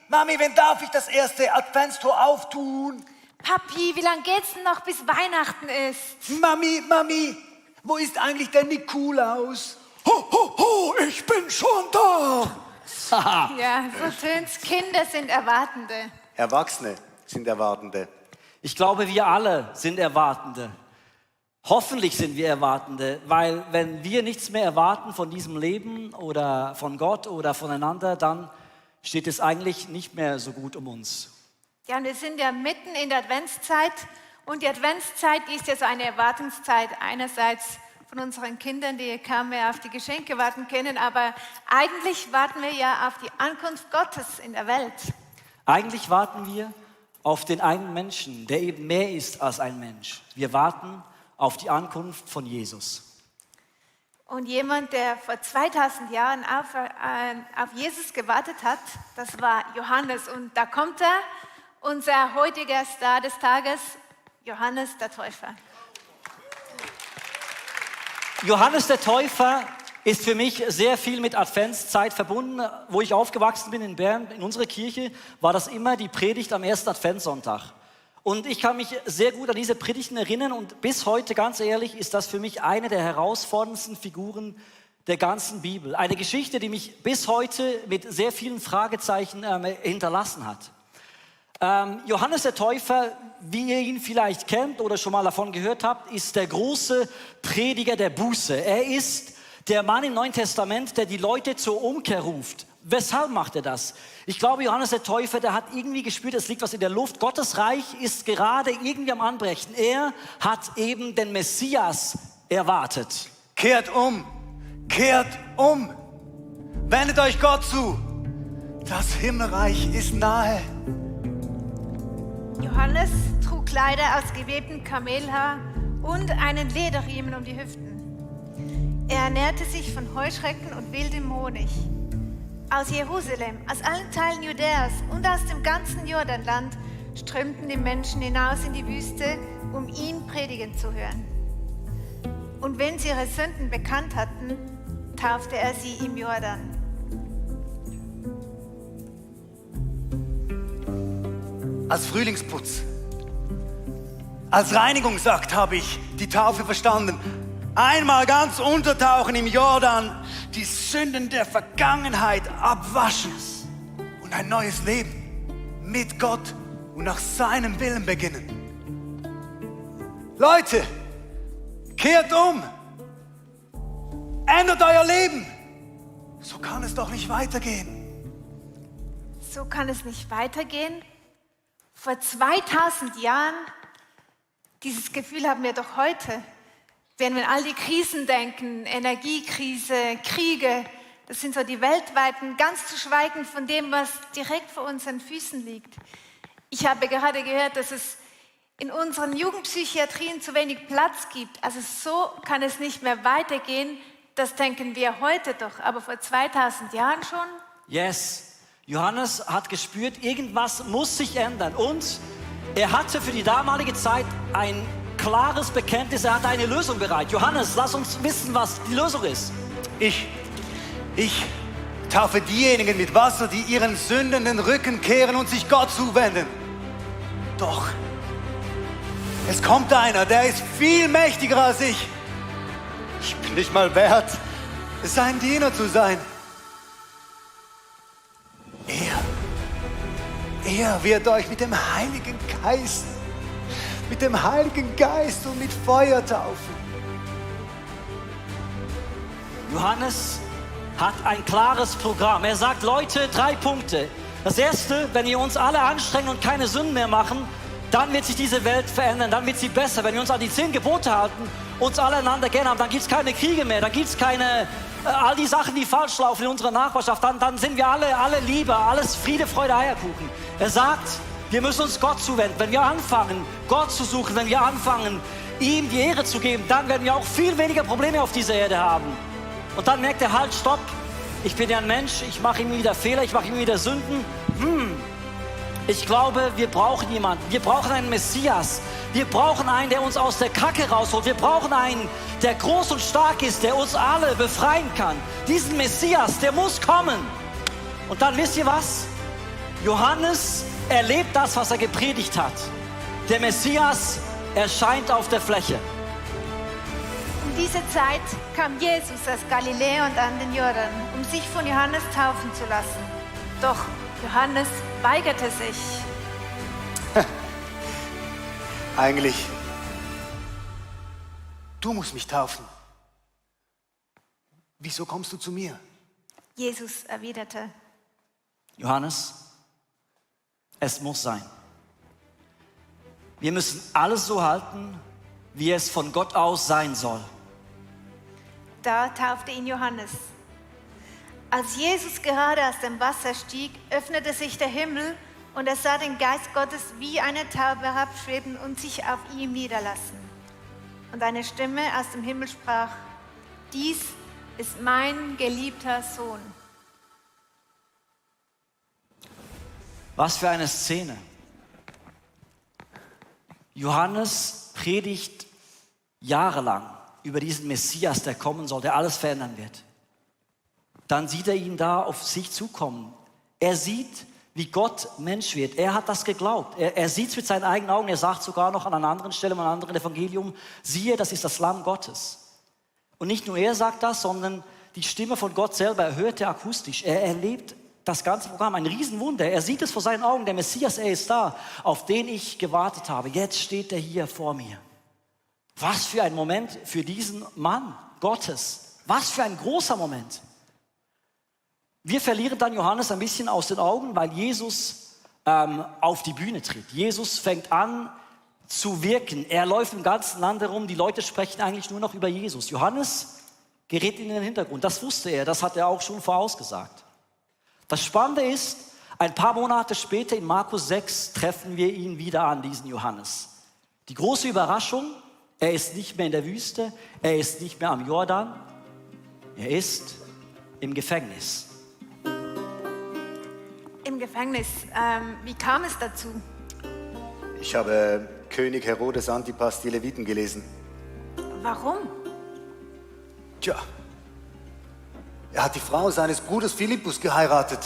Mami, wann darf ich das erste Adventstor auftun? Papi, wie lange geht's denn noch, bis Weihnachten ist? Mami, wo ist eigentlich der Nikolaus? Ho, ich bin schon da. Ja, so tönt's. Kinder sind Erwartende. Erwachsene sind Erwartende. Ich glaube, wir alle sind Erwartende. Hoffentlich sind wir Erwartende, weil wenn wir nichts mehr erwarten von diesem Leben oder von Gott oder voneinander, dann steht es eigentlich nicht mehr so gut um uns. Ja, und wir sind ja mitten in der Adventszeit und die Adventszeit ist ja so eine Erwartungszeit einerseits von unseren Kindern, die kaum mehr auf die Geschenke warten können, aber eigentlich warten wir ja auf die Ankunft Gottes in der Welt. Eigentlich warten wir auf den einen Menschen, der eben mehr ist als ein Mensch. Wir warten auf die Ankunft von Jesus. Und jemand, der vor 2000 Jahren auf Jesus gewartet hat, das war Johannes. Und da kommt er, unser heutiger Star des Tages, Johannes der Täufer. Johannes der Täufer ist für mich sehr viel mit Adventszeit verbunden. Wo ich aufgewachsen bin in Bern, in unserer Kirche, war das immer die Predigt am ersten Adventssonntag. Und ich kann mich sehr gut an diese Predigten erinnern und bis heute, ganz ehrlich, ist das für mich eine der herausforderndsten Figuren der ganzen Bibel. Eine Geschichte, die mich bis heute mit sehr vielen Fragezeichen hinterlassen hat. Johannes der Täufer, wie ihr ihn vielleicht kennt oder schon mal davon gehört habt, ist der große Prediger der Buße. Er ist der Mann im Neuen Testament, der die Leute zur Umkehr ruft. Weshalb macht er das? Ich glaube, Johannes der Täufer, der hat irgendwie gespürt, es liegt was in der Luft. Gottes Reich ist gerade irgendwie am Anbrechen. Er hat eben den Messias erwartet. Kehrt um, wendet euch Gott zu. Das Himmelreich ist nahe. Johannes trug Kleider aus gewebtem Kamelhaar und einen Lederriemen um die Hüften. Er ernährte sich von Heuschrecken und wildem Honig. Aus Jerusalem, aus allen Teilen Judäas und aus dem ganzen Jordanland strömten die Menschen hinaus in die Wüste, um ihn predigen zu hören. Und wenn sie ihre Sünden bekannt hatten, taufte er sie im Jordan. Als Frühlingsputz, als Reinigungsakt habe ich die Taufe verstanden. Einmal ganz untertauchen im Jordan, die Sünden der Vergangenheit abwaschen und ein neues Leben mit Gott und nach seinem Willen beginnen. Leute, kehrt um, ändert euer Leben. So kann es doch nicht weitergehen. So kann es nicht weitergehen. Vor 2000 Jahren, dieses Gefühl haben wir doch heute. Wenn wir an all die Krisen denken, Energiekrise, Kriege, das sind so die weltweiten, ganz zu schweigen von dem, was direkt vor unseren Füßen liegt. Ich habe gerade gehört, dass es in unseren Jugendpsychiatrien zu wenig Platz gibt. Also so kann es nicht mehr weitergehen. Das denken wir heute doch, aber vor 2000 Jahren schon? Yes, Johannes hat gespürt, irgendwas muss sich ändern. Und er hatte für die damalige Zeit ein klares Bekenntnis, er hatte eine Lösung bereit. Johannes, lass uns wissen, was die Lösung ist. Ich taufe diejenigen mit Wasser, die ihren Sünden den Rücken kehren und sich Gott zuwenden. Doch, es kommt einer, der ist viel mächtiger als ich. Ich bin nicht mal wert, sein Diener zu sein. Er wird euch mit dem Heiligen Geist und mit Feuer taufen. Johannes hat ein klares Programm. Er sagt, Leute, 3 Punkte. Das erste, wenn wir uns alle anstrengen und keine Sünden mehr machen, dann wird sich diese Welt verändern, dann wird sie besser. Wenn wir uns an die 10 Gebote halten, uns alle einander gerne haben, dann gibt es keine Kriege mehr, dann gibt es keine, all die Sachen, die falsch laufen in unserer Nachbarschaft, dann sind wir alle Liebe, alles Friede, Freude, Eierkuchen. Er sagt, wir müssen uns Gott zuwenden. Wenn wir anfangen, Gott zu suchen, wenn wir anfangen, ihm die Ehre zu geben, dann werden wir auch viel weniger Probleme auf dieser Erde haben. Und dann merkt er, halt, stopp, ich bin ja ein Mensch, ich mache immer wieder Fehler, ich mache immer wieder Sünden. Ich glaube, wir brauchen jemanden, wir brauchen einen Messias. Wir brauchen einen, der uns aus der Kacke rausholt. Wir brauchen einen, der groß und stark ist, der uns alle befreien kann. Diesen Messias, der muss kommen. Und dann wisst ihr was? Johannes erlebt das, was er gepredigt hat. Der Messias erscheint auf der Fläche. Um diese Zeit kam Jesus aus Galiläa und an den Jordan, um sich von Johannes taufen zu lassen. Doch Johannes weigerte sich. Eigentlich, du musst mich taufen. Wieso kommst du zu mir? Jesus erwiderte: Johannes, es muss sein. Wir müssen alles so halten, wie es von Gott aus sein soll. Da taufte ihn Johannes. Als Jesus gerade aus dem Wasser stieg, öffnete sich der Himmel und er sah den Geist Gottes wie eine Taube herabschweben und sich auf ihm niederlassen. Und eine Stimme aus dem Himmel sprach: Dies ist mein geliebter Sohn. Was für eine Szene. Johannes predigt jahrelang über diesen Messias, der kommen soll, der alles verändern wird. Dann sieht er ihn da auf sich zukommen. Er sieht, wie Gott Mensch wird. Er hat das geglaubt. Er sieht es mit seinen eigenen Augen. Er sagt sogar noch an einer anderen Stelle, in einem anderen Evangelium: Siehe, das ist das Lamm Gottes. Und nicht nur er sagt das, sondern die Stimme von Gott selber hört er akustisch. Er erlebt das ganze Programm, ein Riesenwunder. Er sieht es vor seinen Augen. Der Messias, er ist da, auf den ich gewartet habe. Jetzt steht er hier vor mir. Was für ein Moment für diesen Mann Gottes. Was für ein großer Moment. Wir verlieren dann Johannes ein bisschen aus den Augen, weil Jesus auf die Bühne tritt. Jesus fängt an zu wirken. Er läuft im ganzen Land herum. Die Leute sprechen eigentlich nur noch über Jesus. Johannes gerät in den Hintergrund. Das wusste er. Das hat er auch schon vorausgesagt. Das Spannende ist, ein paar Monate später in Markus 6 treffen wir ihn wieder an, diesen Johannes. Die große Überraschung: Er ist nicht mehr in der Wüste, er ist nicht mehr am Jordan, er ist im Gefängnis. Im Gefängnis. Wie kam es dazu? Ich habe König Herodes Antipas die Leviten gelesen. Warum? Tja, er hat die Frau seines Bruders Philippus geheiratet.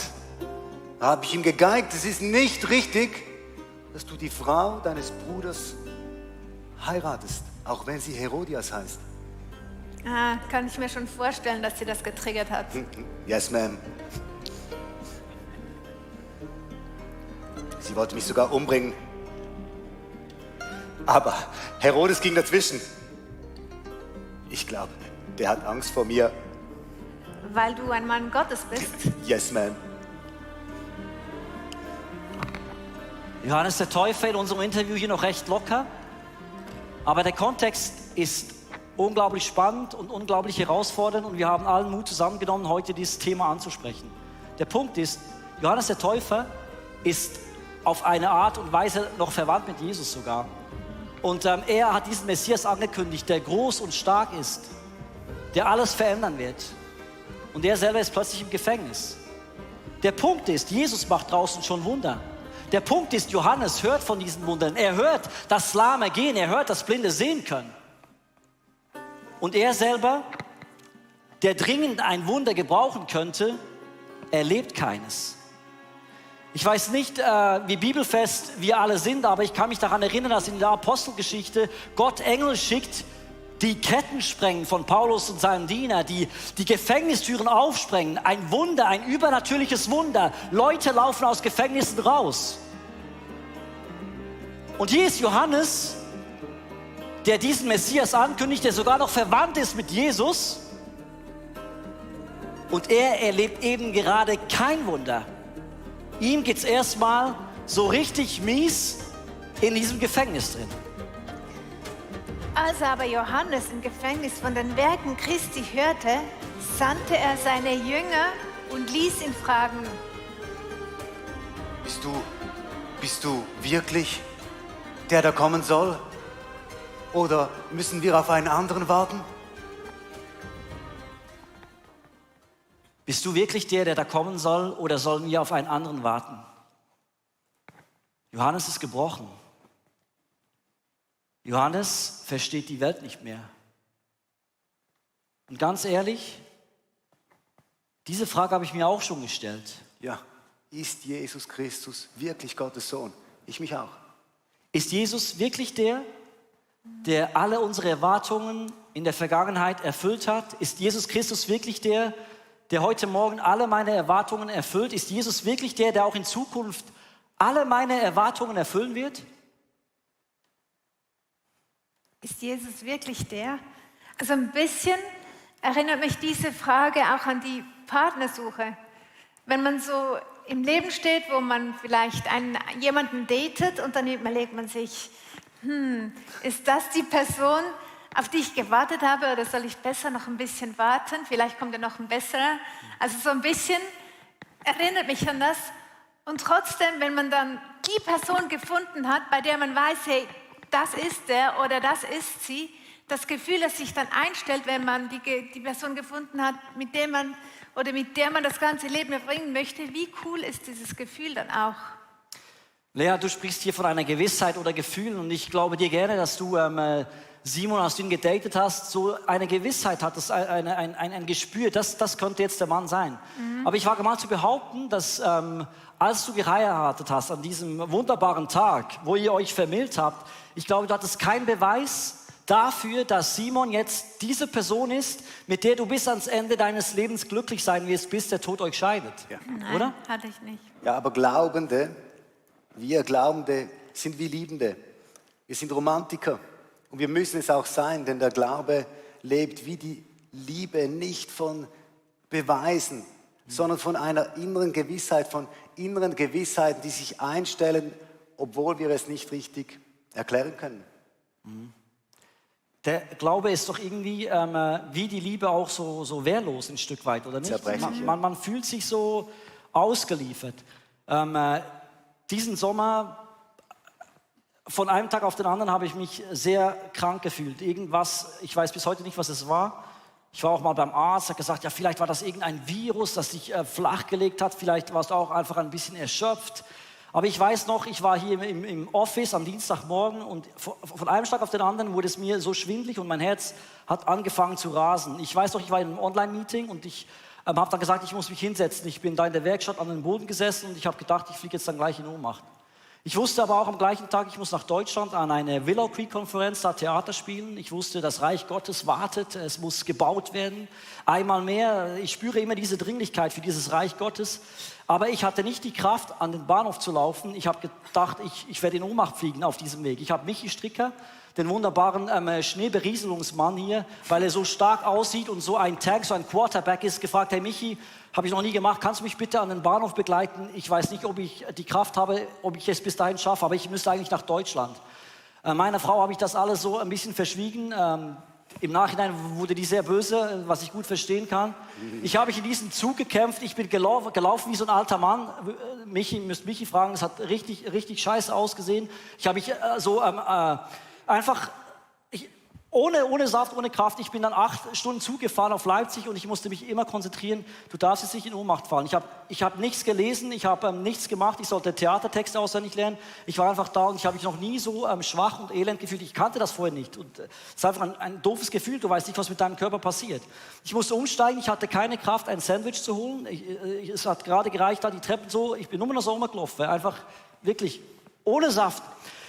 Da habe ich ihm gegeigt: Es ist nicht richtig, dass du die Frau deines Bruders heiratest, auch wenn sie Herodias heißt. Kann ich mir schon vorstellen, dass sie das getriggert hat. Yes, ma'am. Sie wollte mich sogar umbringen. Aber Herodes ging dazwischen. Ich glaube, der hat Angst vor mir. Weil du ein Mann Gottes bist. Yes, ma'am. Johannes der Täufer in unserem Interview hier noch recht locker, aber der Kontext ist unglaublich spannend und unglaublich herausfordernd und wir haben allen Mut zusammengenommen, heute dieses Thema anzusprechen. Der Punkt ist, Johannes der Täufer ist auf eine Art und Weise noch verwandt mit Jesus sogar. Und er hat diesen Messias angekündigt, der groß und stark ist, der alles verändern wird. Und er selber ist plötzlich im Gefängnis. Der Punkt ist, Jesus macht draußen schon Wunder. Der Punkt ist, Johannes hört von diesen Wundern. Er hört, dass Lahme gehen, er hört, dass Blinde sehen können. Und er selber, der dringend ein Wunder gebrauchen könnte, erlebt keines. Ich weiß nicht, wie bibelfest wir alle sind, aber ich kann mich daran erinnern, dass in der Apostelgeschichte Gott Engel schickt, die Ketten sprengen von Paulus und seinem Diener, die Gefängnistüren aufsprengen. Ein Wunder, ein übernatürliches Wunder. Leute laufen aus Gefängnissen raus. Und hier ist Johannes, der diesen Messias ankündigt, der sogar noch verwandt ist mit Jesus. Und er erlebt eben gerade kein Wunder. Ihm geht es erstmal so richtig mies in diesem Gefängnis drin. Als aber Johannes im Gefängnis von den Werken Christi hörte, sandte er seine Jünger und ließ ihn fragen: Bist du wirklich der da kommen soll? Oder müssen wir auf einen anderen warten? Bist du wirklich der da kommen soll, oder sollen wir auf einen anderen warten? Johannes ist gebrochen. Johannes versteht die Welt nicht mehr. Und ganz ehrlich, diese Frage habe ich mir auch schon gestellt. Ja. ist Jesus Christus wirklich Gottes Sohn? Ich mich auch. Ist Jesus wirklich der alle unsere Erwartungen in der Vergangenheit erfüllt hat? Ist Jesus Christus wirklich der heute Morgen alle meine Erwartungen erfüllt? Ist Jesus wirklich der auch in Zukunft alle meine Erwartungen erfüllen wird? Ist Jesus wirklich der? Also ein bisschen erinnert mich diese Frage auch an die Partnersuche. Wenn man so im Leben steht, wo man vielleicht jemanden datet und dann überlegt man sich, ist das die Person, auf die ich gewartet habe, oder soll ich besser noch ein bisschen warten? Vielleicht kommt ja noch ein besserer. Also so ein bisschen erinnert mich an das. Und trotzdem, wenn man dann die Person gefunden hat, bei der man weiß, hey, das ist der oder das ist sie, das Gefühl, das sich dann einstellt, wenn man die Person gefunden hat, mit der man das ganze Leben verbringen möchte, wie cool ist dieses Gefühl dann auch? Lea, du sprichst hier von einer Gewissheit oder Gefühl und ich glaube dir gerne, dass du Simon, als du ihn gedatet hast, so eine Gewissheit hattest, ein Gespür, das könnte jetzt der Mann sein. Aber ich wage mal zu behaupten, dass als du geheiratet hast, an diesem wunderbaren Tag, wo ihr euch vermählt habt, ich glaube, du hattest keinen Beweis dafür, dass Simon jetzt diese Person ist, mit der du bis ans Ende deines Lebens glücklich sein wirst, bis der Tod euch scheidet. Ja. Nein, oder? Hatte ich nicht. Ja, aber wir Glaubende sind wie Liebende. Wir sind Romantiker. Und wir müssen es auch sein, denn der Glaube lebt wie die Liebe nicht von Beweisen, sondern von einer inneren Gewissheit, von inneren Gewissheiten, die sich einstellen, obwohl wir es nicht richtig erklären können. Der Glaube ist doch irgendwie wie die Liebe auch so wehrlos ein Stück weit, oder nicht? Zerbrechlich, Man fühlt sich so ausgeliefert. Diesen Sommer, von einem Tag auf den anderen, habe ich mich sehr krank gefühlt. Irgendwas, ich weiß bis heute nicht, was es war. Ich war auch mal beim Arzt, hat gesagt, ja, vielleicht war das irgendein Virus, das dich flachgelegt hat. Vielleicht warst du auch einfach ein bisschen erschöpft. Aber ich weiß noch, ich war hier im Office am Dienstagmorgen und von einem Tag auf den anderen wurde es mir so schwindelig und mein Herz hat angefangen zu rasen. Ich weiß noch, ich war in einem Online-Meeting und ich habe dann gesagt, ich muss mich hinsetzen. Ich bin da in der Werkstatt an den Boden gesessen und ich habe gedacht, ich fliege jetzt dann gleich in Ohnmacht. Ich wusste aber auch am gleichen Tag, ich muss nach Deutschland an eine Willow Creek-Konferenz, da Theater spielen. Ich wusste, das Reich Gottes wartet, es muss gebaut werden. Einmal mehr, ich spüre immer diese Dringlichkeit für dieses Reich Gottes. Aber ich hatte nicht die Kraft, an den Bahnhof zu laufen. Ich habe gedacht, ich werde in Ohnmacht fliegen auf diesem Weg. Ich habe Michi Stricker, den wunderbaren Schneeberieselungsmann hier, weil er so stark aussieht und so ein Tank, so ein Quarterback ist, gefragt, hey Michi, habe ich noch nie gemacht, kannst du mich bitte an den Bahnhof begleiten? Ich weiß nicht, ob ich die Kraft habe, ob ich es bis dahin schaffe, aber ich müsste eigentlich nach Deutschland. Meiner Frau habe ich das alles so ein bisschen verschwiegen. Im Nachhinein wurde die sehr böse, was ich gut verstehen kann. Ich habe mich in diesen Zug gekämpft, ich bin gelaufen wie so ein alter Mann. Müsst Michi fragen, es hat richtig, richtig scheiße ausgesehen. Ich habe mich einfach, ohne Saft, ohne Kraft, ich bin dann 8 Stunden Zug gefahren auf Leipzig und ich musste mich immer konzentrieren, du darfst jetzt nicht in Ohnmacht fallen. Ich hab nichts gelesen, ich habe nichts gemacht, ich sollte Theatertexte auswendig lernen. Ich war einfach da und ich habe mich noch nie so schwach und elend gefühlt. Ich kannte das vorher nicht. Und es ist einfach ein doofes Gefühl, du weißt nicht, was mit deinem Körper passiert. Ich musste umsteigen, ich hatte keine Kraft, ein Sandwich zu holen. Es hat gerade gereicht, da die Treppen so, ich bin nur noch so rumgelaufen, einfach wirklich ohne Saft.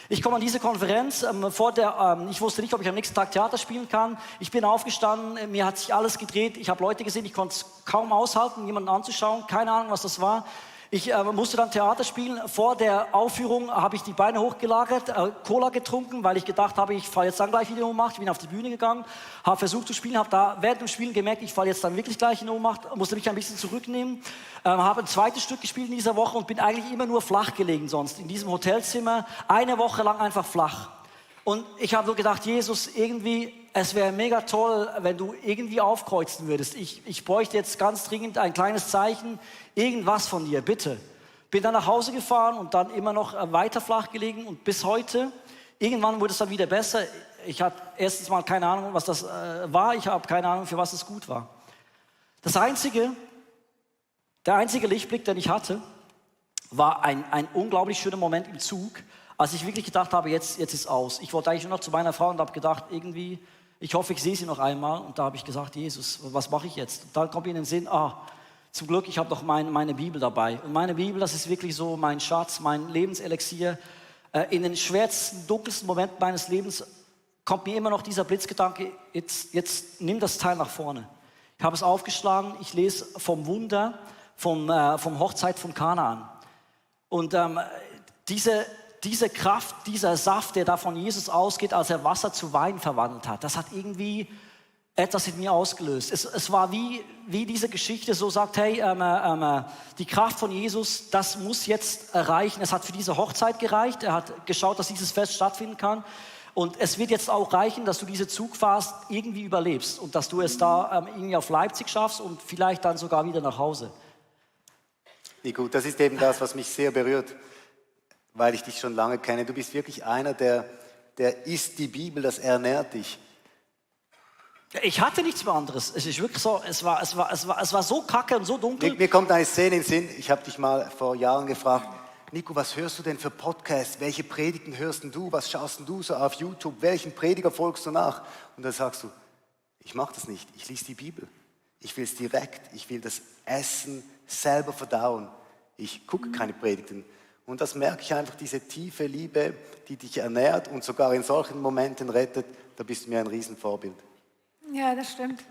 Ich komme an diese Konferenz, ich wusste nicht, ob ich am nächsten Tag Theater spielen kann. Ich bin aufgestanden, mir hat sich alles gedreht. Ich habe Leute gesehen, ich konnte es kaum aushalten, jemanden anzuschauen. Keine Ahnung, was das war. Ich musste dann Theater spielen. Vor der Aufführung habe ich die Beine hochgelagert, Cola getrunken, weil ich gedacht habe, ich falle jetzt dann gleich wieder in Ohnmacht. Ich bin auf die Bühne gegangen, habe versucht zu spielen, habe da während dem Spielen gemerkt, ich falle jetzt dann wirklich gleich in Ohnmacht, musste mich ein bisschen zurücknehmen, habe ein zweites Stück gespielt in dieser Woche und bin eigentlich immer nur flach gelegen sonst. In diesem Hotelzimmer, eine Woche lang einfach flach. Und ich habe so gedacht, Jesus, irgendwie, es wäre mega toll, wenn du irgendwie aufkreuzen würdest. Ich bräuchte jetzt ganz dringend ein kleines Zeichen, irgendwas von dir, bitte. Bin dann nach Hause gefahren und dann immer noch weiter flach gelegen und bis heute, irgendwann wurde es dann wieder besser. Ich hatte erstens mal keine Ahnung, was das war. Ich habe keine Ahnung, für was es gut war. Der einzige Lichtblick, den ich hatte, war ein unglaublich schöner Moment im Zug, als ich wirklich gedacht habe, jetzt ist aus. Ich wollte eigentlich nur noch zu meiner Frau und habe gedacht, irgendwie, ich hoffe, ich sehe sie noch einmal. Und da habe ich gesagt, Jesus, was mache ich jetzt? Und dann kommt mir in den Sinn, Zum Glück, ich habe noch meine Bibel dabei. Und meine Bibel, das ist wirklich so mein Schatz, mein Lebenselixier. In den schwersten, dunkelsten Momenten meines Lebens kommt mir immer noch dieser Blitzgedanke, jetzt nimm das Teil nach vorne. Ich habe es aufgeschlagen, ich lese vom Wunder, vom Hochzeit von Kanaan. Und diese Kraft, dieser Saft, der da von Jesus ausgeht, als er Wasser zu Wein verwandelt hat, das hat irgendwie etwas in mir ausgelöst. Es war wie diese Geschichte so sagt, hey, die Kraft von Jesus, das muss jetzt erreichen. Es hat für diese Hochzeit gereicht. Er hat geschaut, dass dieses Fest stattfinden kann. Und es wird jetzt auch reichen, dass du diese Zugfahrt irgendwie überlebst und dass du es da irgendwie auf Leipzig schaffst und vielleicht dann sogar wieder nach Hause. Nico, das ist eben das, was mich sehr berührt, weil ich dich schon lange kenne. Du bist wirklich einer, der isst die Bibel, das ernährt dich. Ich hatte nichts mehr anderes. Es ist wirklich so, es war so kacke und so dunkel. Mir kommt eine Szene in den Sinn. Ich habe dich mal vor Jahren gefragt, Nico, was hörst du denn für Podcasts? Welche Predigten hörst du? Was schaust du so auf YouTube? Welchen Prediger folgst du nach? Und dann sagst du, ich mache das nicht. Ich lese die Bibel. Ich will es direkt. Ich will das Essen selber verdauen. Ich gucke keine Predigten. Und das merke ich einfach, diese tiefe Liebe, die dich ernährt und sogar in solchen Momenten rettet. Da bist du mir ein Riesenvorbild. Ja, das stimmt.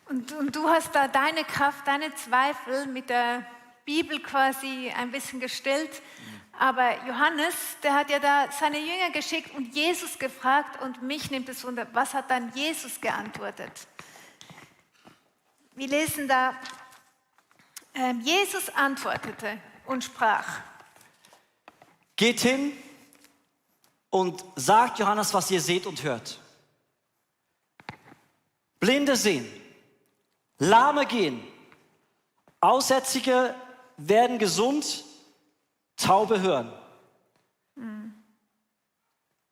Und du hast da deine Kraft, deine Zweifel mit der Bibel quasi ein bisschen gestillt. Aber Johannes, der hat ja da seine Jünger geschickt und Jesus gefragt und mich nimmt es wunder, was hat dann Jesus geantwortet? Wir lesen da, Jesus antwortete und sprach. Geht hin und sagt Johannes, was ihr seht und hört. Blinde sehen, Lahme gehen, Aussätzige werden gesund, Taube hören.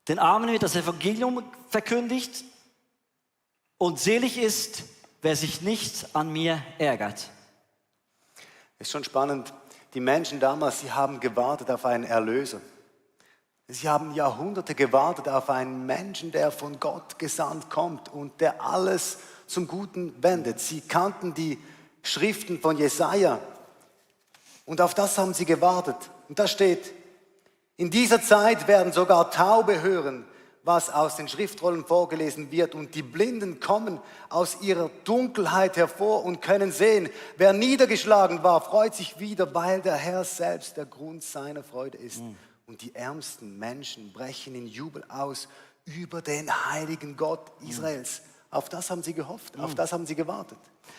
Den Armen wird das Evangelium verkündigt und selig ist, wer sich nicht an mir ärgert. Ist schon spannend. Die Menschen damals, sie haben gewartet auf einen Erlöser. Sie haben Jahrhunderte gewartet auf einen Menschen, der von Gott gesandt kommt und der alles zum Guten wendet. Sie kannten die Schriften von Jesaja und auf das haben sie gewartet. Und da steht, in dieser Zeit werden sogar Taube hören, was aus den Schriftrollen vorgelesen wird und die Blinden kommen aus ihrer Dunkelheit hervor und können sehen. Wer niedergeschlagen war, freut sich wieder, weil der Herr selbst der Grund seiner Freude ist. Und die ärmsten Menschen brechen in Jubel aus über den heiligen Gott Israels. Auf das haben sie gehofft, auf das haben sie gewartet.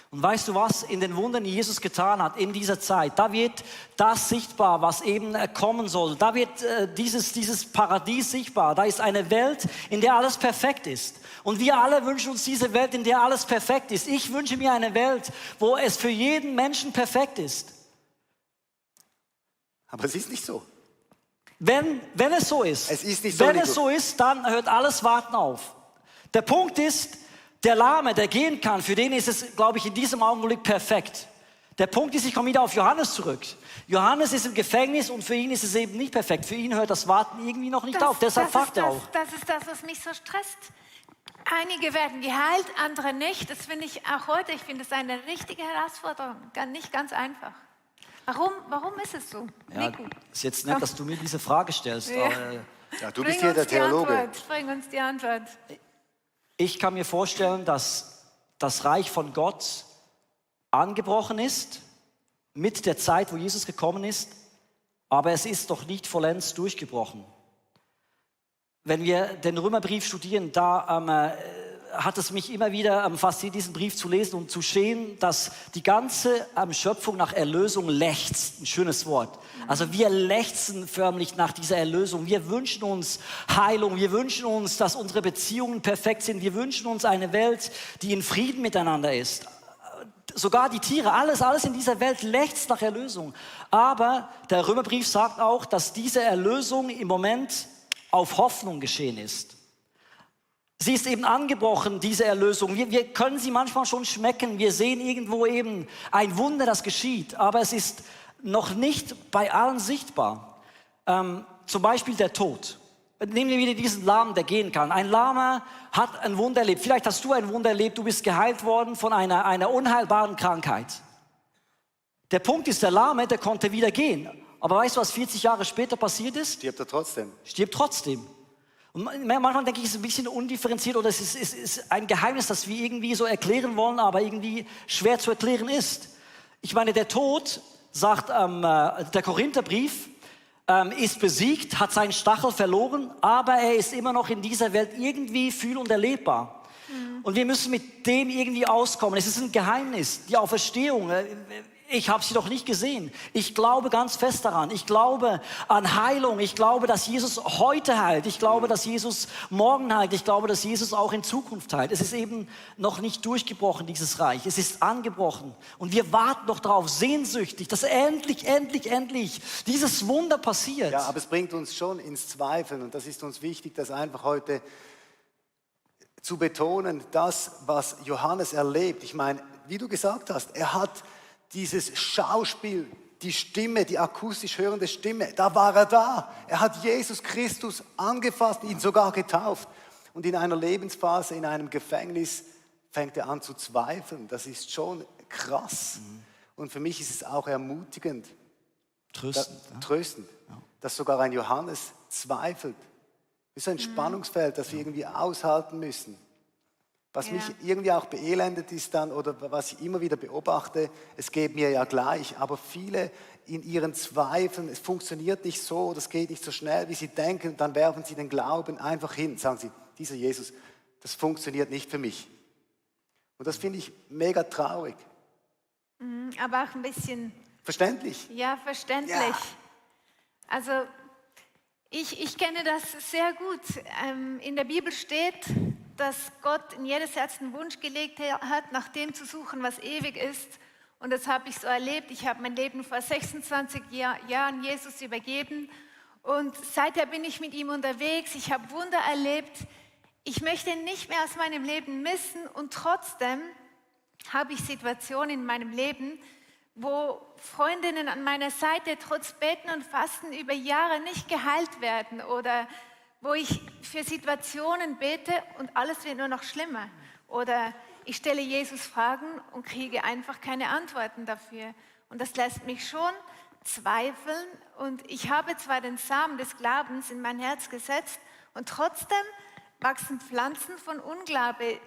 Und weißt du was, in den Wundern, die Jesus getan hat in dieser Zeit, da wird das sichtbar, was eben kommen soll. Da wird dieses Paradies sichtbar. Da ist eine Welt, in der alles perfekt ist. Und wir alle wünschen uns diese Welt, in der alles perfekt ist. Ich wünsche mir eine Welt, wo es für jeden Menschen perfekt ist. Aber es ist nicht so. Wenn es so ist, Es ist nicht so, wenn Nico. es so ist, dann hört alles Warten auf. Der Punkt ist, der Lahme, der gehen kann, für den ist es, glaube ich, in diesem Augenblick perfekt. Der Punkt ist, ich komme wieder auf Johannes zurück. Johannes ist im Gefängnis und für ihn ist es eben nicht perfekt. Für ihn hört das Warten irgendwie noch nicht auf. Deshalb fragt er auch. Das ist das, was mich so stresst. Einige werden geheilt, andere nicht. Das finde ich auch heute, ich finde es eine richtige Herausforderung. Nicht ganz einfach. Warum ist es so? Ja, Nico? ist jetzt nett, dass du mir diese Frage stellst. Ja. Aber Ja, du bist hier der Theologe. Bring uns die Antwort. ich kann mir vorstellen, dass das Reich von Gott angebrochen ist mit der Zeit, wo Jesus gekommen ist, aber es ist doch nicht vollends durchgebrochen. Wenn wir den Römerbrief studieren, da hat es mich immer wieder fasziniert, diesen Brief zu lesen und zu sehen, dass die ganze Schöpfung nach Erlösung lechzt. Ein schönes Wort. Also wir lechzen förmlich nach dieser Erlösung. Wir wünschen uns Heilung. Wir wünschen uns, dass unsere Beziehungen perfekt sind. Wir wünschen uns eine Welt, die in Frieden miteinander ist. Sogar die Tiere, alles in dieser Welt lechzt nach Erlösung. Aber der Römerbrief sagt auch, dass diese Erlösung im Moment auf Hoffnung geschehen ist. Sie ist eben angebrochen, diese Erlösung. Wir können sie manchmal schon schmecken. Wir sehen irgendwo eben ein Wunder, das geschieht. Aber es ist noch nicht bei allen sichtbar. Zum Beispiel der Tod. Nehmen wir wieder diesen Lahmen, der gehen kann. Ein Lahmer hat ein Wunder erlebt. Vielleicht hast du ein Wunder erlebt. Du bist geheilt worden von einer unheilbaren Krankheit. Der Punkt ist, der Lahme, der konnte wieder gehen. Aber weißt du, was 40 Jahre später passiert ist? Stirbt er trotzdem. Stirbt trotzdem. Und manchmal denke ich, es ist ein bisschen undifferenziert oder es ist ein Geheimnis, das wir irgendwie so erklären wollen, aber irgendwie schwer zu erklären ist. Ich meine, der Tod, sagt der Korintherbrief, ist besiegt, hat seinen Stachel verloren, aber er ist immer noch in dieser Welt irgendwie fühl- und erlebbar. Und wir müssen mit dem irgendwie auskommen. Es ist ein Geheimnis, die Auferstehung. Ich habe sie doch nicht gesehen. Ich glaube ganz fest daran. Ich glaube an Heilung. Ich glaube, dass Jesus heute heilt. Ich glaube, dass Jesus morgen heilt. Ich glaube, dass Jesus auch in Zukunft heilt. Es ist eben noch nicht durchgebrochen, dieses Reich. Es ist angebrochen. Und wir warten noch darauf, sehnsüchtig, dass endlich dieses Wunder passiert. Ja, aber es bringt uns schon ins Zweifeln. Und das ist uns wichtig, das einfach heute zu betonen. Das, was Johannes erlebt. Ich meine, wie du gesagt hast, er hat dieses Schauspiel, die Stimme, die akustisch hörende Stimme, da war er da. Er hat Jesus Christus angefasst, ihn sogar getauft. Und in einer Lebensphase, in einem Gefängnis, fängt er an zu zweifeln. Das ist schon krass. Und für mich ist es auch ermutigend, tröstend, dass sogar ein Johannes zweifelt. Das ist ein Spannungsfeld, das wir irgendwie aushalten müssen. Was mich irgendwie auch beelendet ist dann, oder was ich immer wieder beobachte, es geht mir ja gleich, aber viele in ihren Zweifeln, es funktioniert nicht so oder es geht nicht so schnell, wie sie denken, dann werfen sie den Glauben einfach hin. Sagen sie, dieser Jesus, das funktioniert nicht für mich. Und das finde ich mega traurig. Aber auch ein bisschen... Verständlich? Ja, verständlich. Ja. Also ich kenne das sehr gut. In der Bibel steht, dass Gott in jedes Herz einen Wunsch gelegt hat, nach dem zu suchen, was ewig ist. Und das habe ich so erlebt. Ich habe mein Leben vor 26 Jahren Jesus übergeben. Und seither bin ich mit ihm unterwegs. Ich habe Wunder erlebt. Ich möchte ihn nicht mehr aus meinem Leben missen. Und trotzdem habe ich Situationen in meinem Leben, wo Freundinnen an meiner Seite trotz Beten und Fasten über Jahre nicht geheilt werden oder wo ich für Situationen bete und alles wird nur noch schlimmer. Oder ich stelle Jesus Fragen und kriege einfach keine Antworten dafür. Und das lässt mich schon zweifeln. Und ich habe zwar den Samen des Glaubens in mein Herz gesetzt und trotzdem wachsen Pflanzen von Unglaube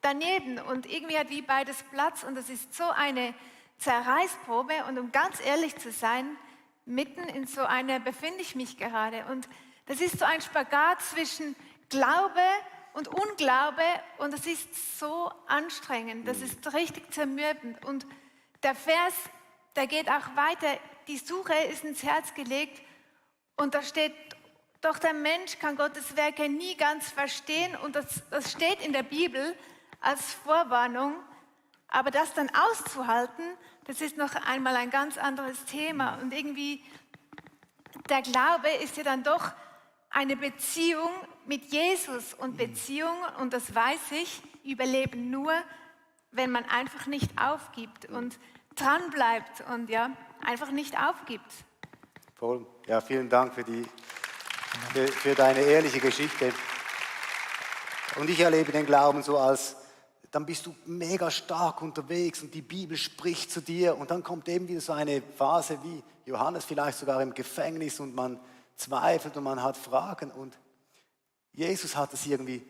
daneben. Und irgendwie hat wie beides Platz und das ist so eine Zerreißprobe. Und um ganz ehrlich zu sein, mitten in so einer befinde ich mich gerade. Und das ist so ein Spagat zwischen Glaube und Unglaube und das ist so anstrengend, das ist richtig zermürbend. Und der Vers, der geht auch weiter, die Suche ist ins Herz gelegt und da steht, doch der Mensch kann Gottes Werke nie ganz verstehen und das steht in der Bibel als Vorwarnung, aber das dann auszuhalten, das ist noch einmal ein ganz anderes Thema und irgendwie der Glaube ist ja dann doch eine Beziehung mit Jesus und Beziehungen, und das weiß ich, überleben nur, wenn man einfach nicht aufgibt und dran bleibt und ja, einfach nicht aufgibt. Voll. Ja, vielen Dank für deine ehrliche Geschichte. Und ich erlebe den Glauben so als, dann bist du mega stark unterwegs und die Bibel spricht zu dir und dann kommt eben wieder so eine Phase wie Johannes, vielleicht sogar im Gefängnis und man zweifelt und man hat Fragen und Jesus hat es irgendwie,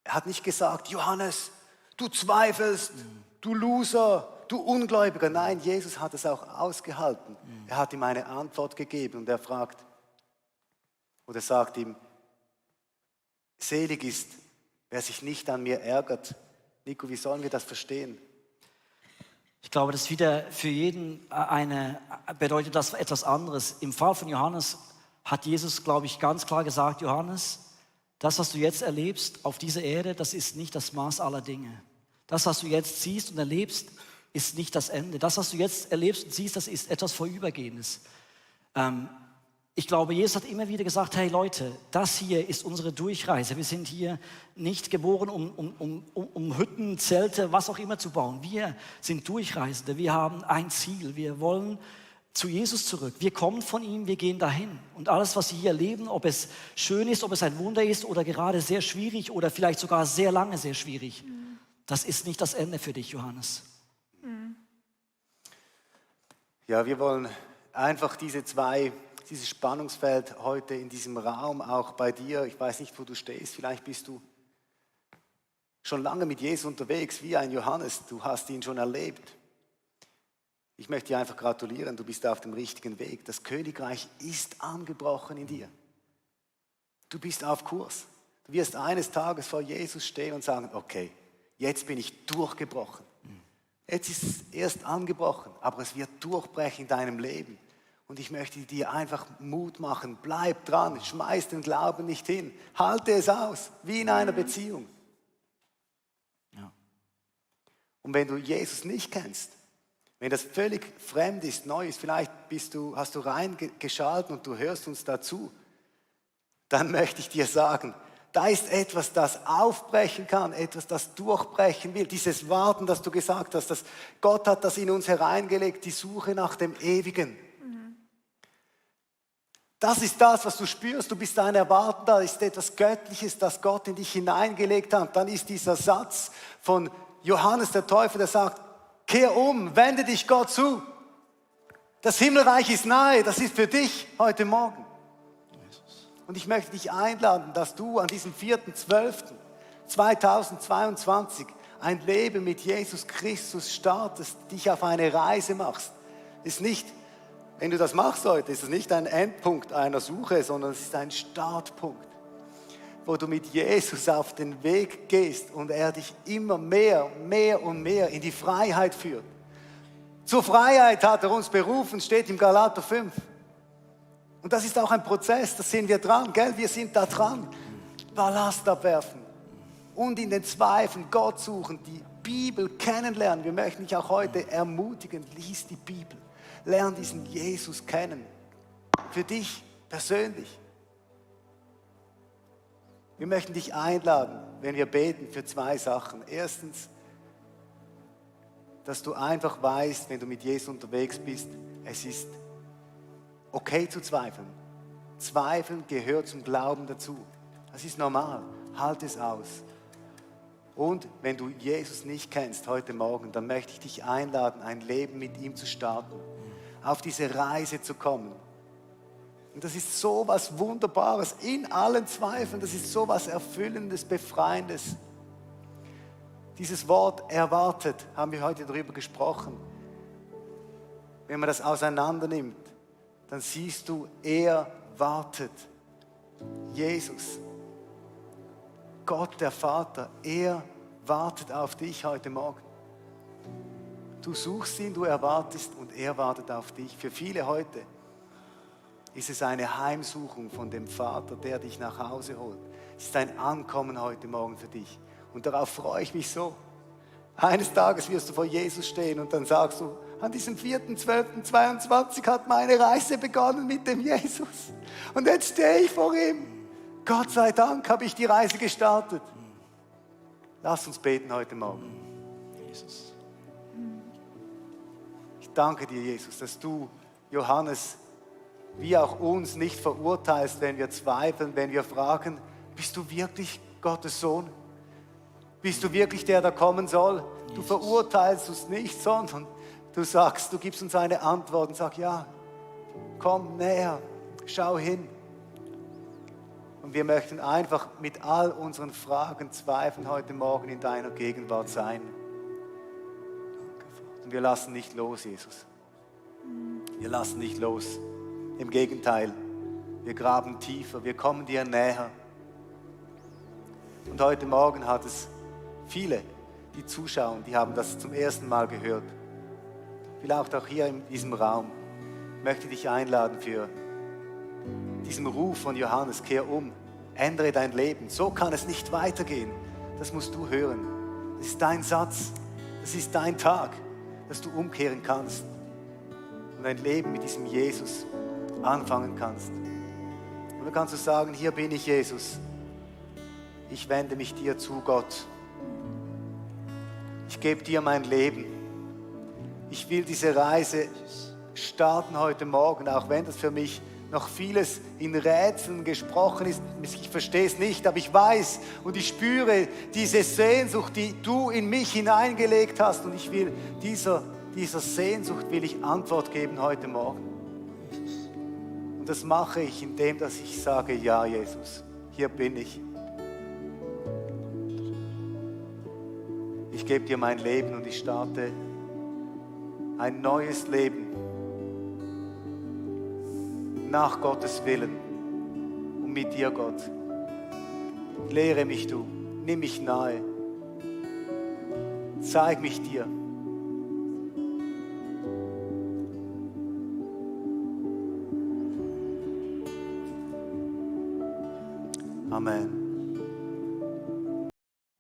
er hat nicht gesagt, Johannes, du zweifelst, du Loser, du Ungläubiger. Nein, Jesus hat es auch ausgehalten. Er hat ihm eine Antwort gegeben und er fragt, oder sagt ihm, selig ist, wer sich nicht an mir ärgert. Nico, wie sollen wir das verstehen? Ich glaube, das wieder für jeden bedeutet das etwas anderes. Im Fall von Johannes hat Jesus, glaube ich, ganz klar gesagt, Johannes, das, was du jetzt erlebst auf dieser Erde, das ist nicht das Maß aller Dinge. Das, was du jetzt siehst und erlebst, ist nicht das Ende. Das, was du jetzt erlebst und siehst, das ist etwas Vorübergehendes. Ich glaube, Jesus hat immer wieder gesagt, hey Leute, das hier ist unsere Durchreise. Wir sind hier nicht geboren, um Hütten, Zelte, was auch immer zu bauen. Wir sind Durchreisende, wir haben ein Ziel, wir wollen zu Jesus zurück. Wir kommen von ihm, wir gehen dahin. Und alles, was wir hier erleben, ob es schön ist, ob es ein Wunder ist oder gerade sehr schwierig oder vielleicht sogar sehr lange sehr schwierig, das ist nicht das Ende für dich, Johannes. Ja, wir wollen einfach dieses Spannungsfeld heute in diesem Raum, auch bei dir, ich weiß nicht, wo du stehst, vielleicht bist du schon lange mit Jesus unterwegs, wie ein Johannes, du hast ihn schon erlebt. Ich möchte dir einfach gratulieren, du bist auf dem richtigen Weg. Das Königreich ist angebrochen in dir. Du bist auf Kurs. Du wirst eines Tages vor Jesus stehen und sagen, okay, jetzt bin ich durchgebrochen. Jetzt ist es erst angebrochen, aber es wird durchbrechen in deinem Leben. Und ich möchte dir einfach Mut machen, bleib dran, schmeiß den Glauben nicht hin, halte es aus, wie in einer Beziehung. Ja. Und wenn du Jesus nicht kennst, wenn das völlig fremd ist, neu ist, vielleicht hast du reingeschaltet und du hörst uns dazu, dann möchte ich dir sagen, da ist etwas, das aufbrechen kann, etwas, das durchbrechen will. Dieses Warten, das du gesagt hast, dass Gott hat das in uns hereingelegt, die Suche nach dem Ewigen. Das ist das, was du spürst. Du bist ein Erwarten, da ist etwas Göttliches, das Gott in dich hineingelegt hat. Dann ist dieser Satz von Johannes der Täufer, der sagt, kehr um, wende dich Gott zu. Das Himmelreich ist nahe, das ist für dich heute Morgen. Und ich möchte dich einladen, dass du an diesem 4.12.2022 ein Leben mit Jesus Christus startest, dich auf eine Reise machst. Ist nicht, wenn du das machst heute, ist es nicht ein Endpunkt einer Suche, sondern es ist ein Startpunkt, wo du mit Jesus auf den Weg gehst und er dich immer mehr und mehr in die Freiheit führt. Zur Freiheit hat er uns berufen, steht im Galater 5. Und das ist auch ein Prozess, da sind wir dran, gell? Wir sind da dran. Ballast abwerfen und in den Zweifeln Gott suchen, die Bibel kennenlernen. Wir möchten dich auch heute ermutigen, lies die Bibel, lern diesen Jesus kennen. Für dich persönlich. Wir möchten dich einladen, wenn wir beten, für 2 Sachen. Erstens, dass du einfach weißt, wenn du mit Jesus unterwegs bist, es ist okay zu zweifeln. Zweifeln gehört zum Glauben dazu. Das ist normal. Halt es aus. Und wenn du Jesus nicht kennst heute Morgen, dann möchte ich dich einladen, ein Leben mit ihm zu starten. Auf diese Reise zu kommen. Und das ist so was Wunderbares in allen Zweifeln. Das ist so was Erfüllendes, Befreiendes. Dieses Wort erwartet, haben wir heute darüber gesprochen. Wenn man das auseinander nimmt, dann siehst du, er wartet. Jesus, Gott der Vater, er wartet auf dich heute Morgen. Du suchst ihn, du erwartest und er wartet auf dich. Für viele heute ist es eine Heimsuchung von dem Vater, der dich nach Hause holt. Es ist ein Ankommen heute Morgen für dich. Und darauf freue ich mich so. Eines Tages wirst du vor Jesus stehen und dann sagst du, an diesem 4.12.22 hat meine Reise begonnen mit dem Jesus. Und jetzt stehe ich vor ihm. Gott sei Dank habe ich die Reise gestartet. Lass uns beten heute Morgen. Jesus. Ich danke dir, Jesus, dass du Johannes wie auch uns nicht verurteilst, wenn wir zweifeln, wenn wir fragen, bist du wirklich Gottes Sohn? Bist du wirklich der, der kommen soll? Du verurteilst uns nicht, sondern du sagst, du gibst uns eine Antwort und sagst, ja, komm näher, schau hin. Und wir möchten einfach mit all unseren Fragen, Zweifeln heute Morgen in deiner Gegenwart sein. Und wir lassen nicht los, Jesus. Wir lassen nicht los. Im Gegenteil, wir graben tiefer, wir kommen dir näher. Und heute Morgen hat es viele, die zuschauen, die haben das zum ersten Mal gehört. Vielleicht auch hier in diesem Raum. Ich möchte dich einladen für diesen Ruf von Johannes, kehr um, ändere dein Leben. So kann es nicht weitergehen. Das musst du hören. Das ist dein Satz. Das ist dein Tag, dass du umkehren kannst und ein Leben mit diesem Jesus anfangen kannst. Und dann kannst du sagen, hier bin ich, Jesus. Ich wende mich dir zu, Gott. Ich gebe dir mein Leben. Ich will diese Reise starten heute Morgen, auch wenn das für mich noch vieles in Rätseln gesprochen ist. Ich verstehe es nicht, aber ich weiß und ich spüre diese Sehnsucht, die du in mich hineingelegt hast. Und ich will dieser Dieser Sehnsucht will ich Antwort geben heute Morgen. Und das mache ich, indem dass ich sage, ja Jesus, hier bin ich. Ich gebe dir mein Leben und ich starte ein neues Leben nach Gottes Willen und mit dir, Gott. Lehre mich du, nimm mich nahe, zeig mich dir. Amen.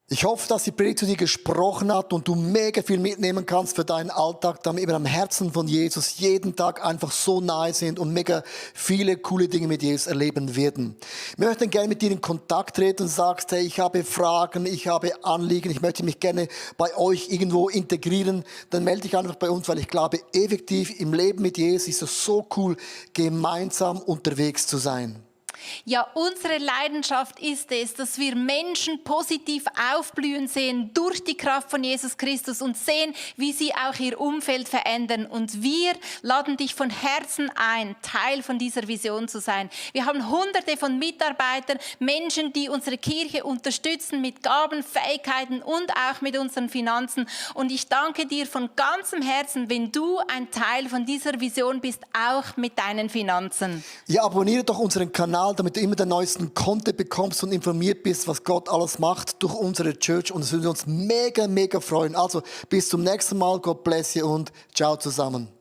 Ich hoffe, dass die Predigt zu dir gesprochen hat und du mega viel mitnehmen kannst für deinen Alltag, damit wir am Herzen von Jesus jeden Tag einfach so nahe sind und mega viele coole Dinge mit Jesus erleben werden. Wir möchten gerne mit dir in Kontakt treten und sagst, hey, ich habe Fragen, ich habe Anliegen, ich möchte mich gerne bei euch irgendwo integrieren, dann melde dich einfach bei uns, weil ich glaube, effektiv im Leben mit Jesus ist es so cool, gemeinsam unterwegs zu sein. Ja, unsere Leidenschaft ist es, dass wir Menschen positiv aufblühen sehen durch die Kraft von Jesus Christus und sehen, wie sie auch ihr Umfeld verändern. Und wir laden dich von Herzen ein, Teil von dieser Vision zu sein. Wir haben Hunderte von Mitarbeitern, Menschen, die unsere Kirche unterstützen mit Gaben, Fähigkeiten und auch mit unseren Finanzen. Und ich danke dir von ganzem Herzen, wenn du ein Teil von dieser Vision bist, auch mit deinen Finanzen. Ja, abonniere doch unseren Kanal, damit du immer den neuesten Content bekommst und informiert bist, was Gott alles macht durch unsere Church. Und es würde uns mega, mega freuen. Also bis zum nächsten Mal. God bless you und ciao zusammen.